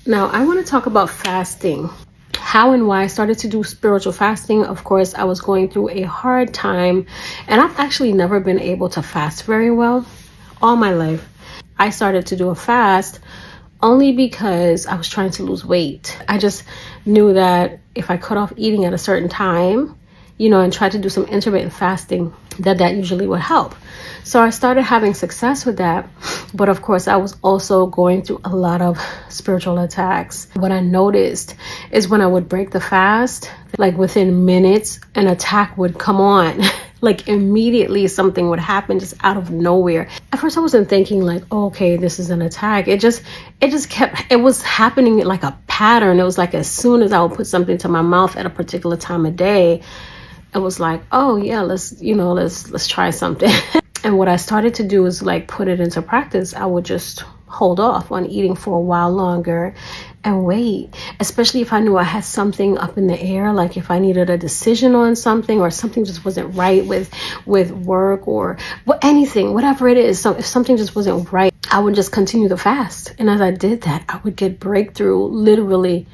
Now, I want to talk about fasting. How and why I started to do spiritual fasting. Of course, I was going through a hard time, and I've actually never been able to fast very well all my life. I started to do a fast only because I was trying to lose weight. I just knew that if I cut off eating at a certain time, and try to do some intermittent fasting, that usually would help. So I started having success with that. But of course, I was also going through a lot of spiritual attacks. What I noticed is when I would break the fast, like within minutes, an attack would come on. Like immediately something would happen just out of nowhere. At first I wasn't thinking like, oh, okay, this is an attack. It was happening like a pattern. It was like as soon as I would put something to my mouth at a particular time of day, it was like, oh yeah, let's try something. And what I started to do is like put it into practice. I would just hold off on eating for a while longer and wait, especially if I knew I had something up in the air, like if I needed a decision on something or something just wasn't right with work or anything, whatever it is. So if something just wasn't right, I would just continue the fast. And as I did that, I would get breakthrough literally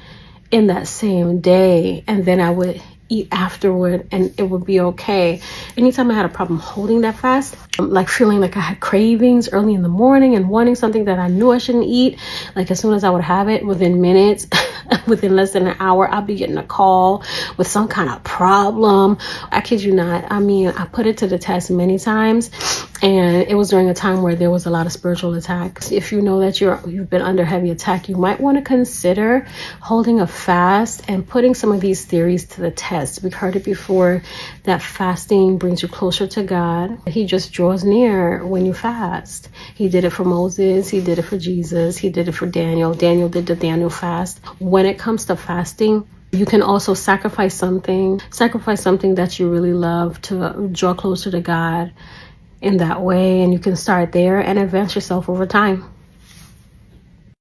in that same day. And then I would eat afterward and it would be okay. Anytime I had a problem holding that fast, like feeling like I had cravings early in the morning and wanting something that I knew I shouldn't eat, like as soon as I would have it, within minutes, within less than an hour, I'd be getting a call with some kind of problem. I kid you not. I mean, I put it to the test many times, and it was during a time where there was a lot of spiritual attacks. If you know that you've been under heavy attack, you might want to consider holding a fast and putting some of these theories to the test. We've heard it before that fasting brings you closer to God. He just draws near when you fast. He did it for Moses. He did it for Jesus. He did it for Daniel. Daniel did the Daniel fast. When it comes to fasting, you can also sacrifice something that you really love to draw closer to God in that way. And you can start there and advance yourself over time.